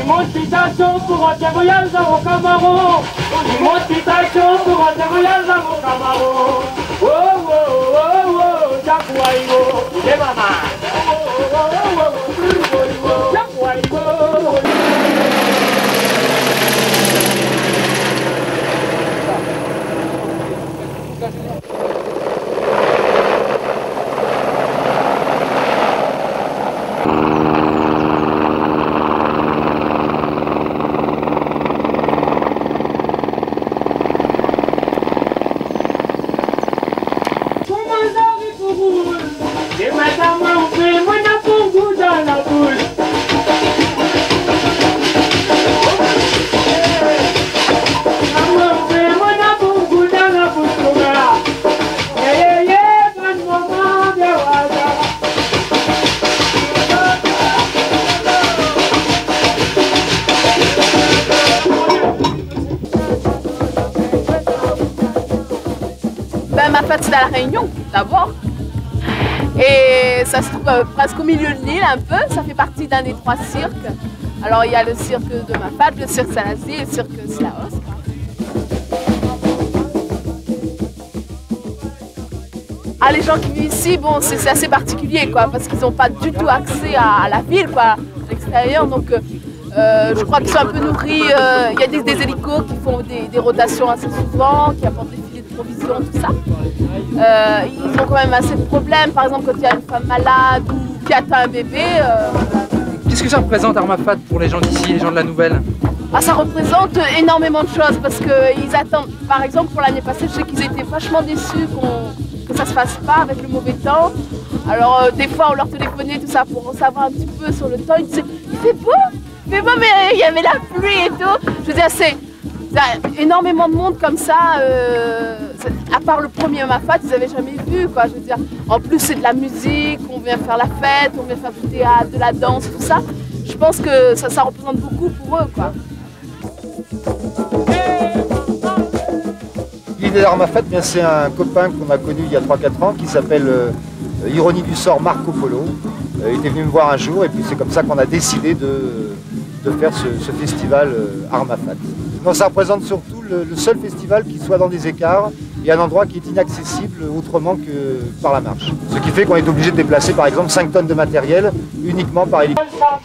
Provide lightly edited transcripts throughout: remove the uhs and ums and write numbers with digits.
Motivation pour un voyage à mon Camaro. Motivation pour un voyage à mon Camaro. Oh oh oh oh, Jaguaigo, de mamá. Oh oh oh oh, Jaguaigo. Ma fête c'est à La Réunion d'abord et ça se trouve presque au milieu de l'île un peu, ça fait partie d'un des 3 cirques. Alors il y a le cirque de ma fête, le cirque Salazie et le cirque Slaos. Ah, les gens qui vivent ici, bon c'est assez particulier quoi, parce qu'ils n'ont pas du tout accès à la ville quoi, à l'extérieur, donc je crois qu'ils sont un peu nourris, il y a des hélicos qui font des rotations assez souvent, qui apportent des filets de provisions, tout ça. Ils ont quand même assez de problèmes, par exemple quand il y a une femme malade ou qui atteint un bébé. Qu'est-ce que ça représente Armafat pour les gens d'ici, les gens de la Nouvelle? Ah, ça représente énormément de choses parce qu'ils attendent, par exemple pour l'année passée, je sais qu'ils étaient vachement déçus que ça se fasse pas avec le mauvais temps. Alors des fois on leur téléphonait tout ça pour en savoir un petit peu sur le temps, ils disaient il fait beau mais il y avait la pluie et tout. Je veux dire, c'est énormément de monde comme ça, à part le premier Armafat, ils n'avaient jamais vu quoi. Je veux dire, en plus c'est de la musique, on vient faire la fête, on vient faire du théâtre, de la danse, tout ça. Je pense que ça représente beaucoup pour eux quoi. L'idée d'Armafat, c'est un copain qu'on a connu il y a 3-4 ans qui s'appelle Ironie du sort Marco Polo. Il était venu me voir un jour et puis c'est comme ça qu'on a décidé de faire ce festival Armafat. Donc, ça représente surtout le seul festival qui soit dans des écarts et un endroit qui est inaccessible autrement que par la marche. Ce qui fait qu'on est obligé de déplacer par exemple 5 tonnes de matériel uniquement par hélicoptère.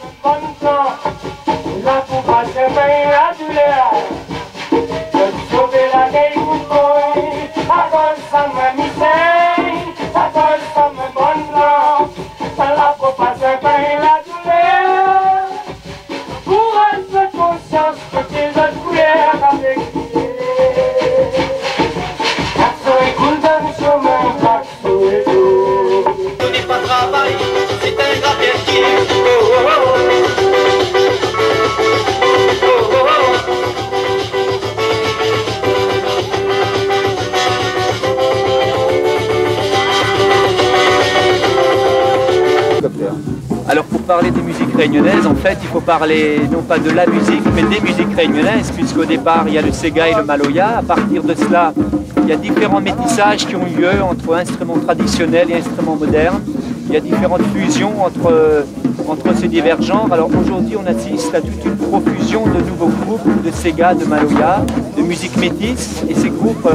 Alors pour parler des musiques réunionnaises, en fait, il faut parler non pas de la musique, mais des musiques réunionnaises, puisqu'au départ, il y a le Sega et le Maloya. À partir de cela, il y a différents métissages qui ont eu lieu entre instruments traditionnels et instruments modernes. Il y a différentes fusions entre ces divers genres. Alors aujourd'hui, on assiste à toute une profusion de nouveaux groupes de Sega, de Maloya, de musique métisse. Et ces groupes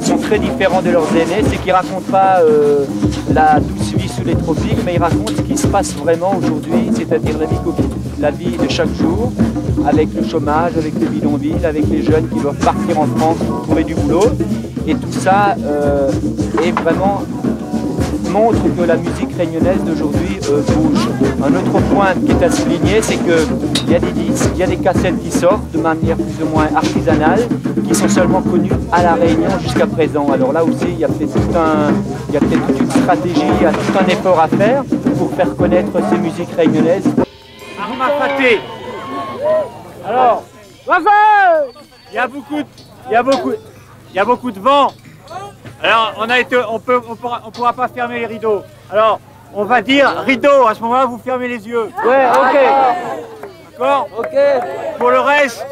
sont très différents de leurs aînés. C'est qu'ils ne racontent pas la douce vie sous les tropiques, mais ils racontent ce qui se passe vraiment aujourd'hui, c'est-à-dire la vie de chaque jour, avec le chômage, avec le bidonville, avec les jeunes qui doivent partir en France pour trouver du boulot. Et tout ça est vraiment montre que la musique réunionnaise d'aujourd'hui bouge. Un autre point qui est à souligner, c'est qu'il y a des disques, il y a des cassettes qui sortent de manière plus ou moins artisanale, qui sont seulement connues à La Réunion jusqu'à présent. Alors là aussi, il y a peut-être toute une stratégie, il y a tout un effort à faire pour faire connaître ces musiques réunionnaises. Armafaté. Alors, il y a beaucoup de vent. Alors, on pourra pas fermer les rideaux. Alors, on va dire rideau. À ce moment-là, vous fermez les yeux. Ouais, ok. D'accord? Ok. Pour le reste,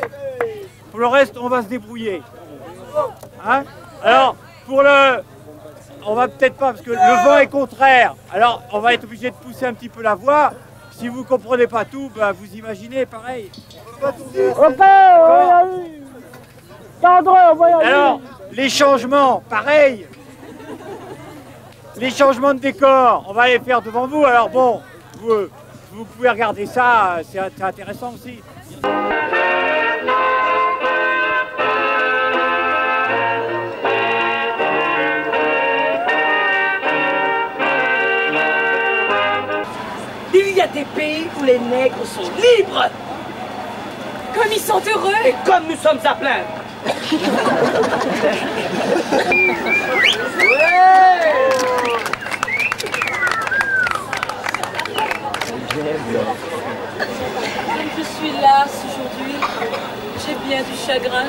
Pour le reste, on va se débrouiller. Hein? Alors, pour le... On va peut-être pas, parce que le vent est contraire. Alors, on va être obligé de pousser un petit peu la voix. Si vous ne comprenez pas tout, bah, vous imaginez pareil. Alors, les changements, pareil. Les changements de décor, on va les faire devant vous. Alors bon, vous pouvez regarder ça, c'est intéressant aussi. Il y a des pays où les nègres sont libres. Comme ils sont heureux. Et comme nous sommes à plaindre. Comme je suis lasse aujourd'hui, j'ai bien du chagrin.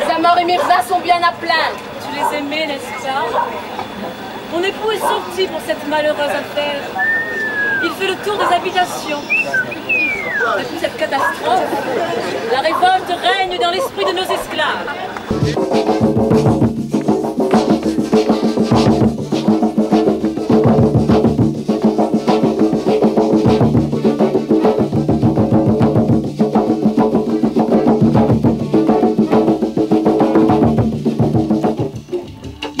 Zamor et Mirza sont bien à plaindre. Tu les aimais, n'est-ce pas? Mon époux est sorti pour cette malheureuse affaire. Il fait le tour des habitations. Depuis cette catastrophe, la révolte règne dans l'esprit de nos esclaves.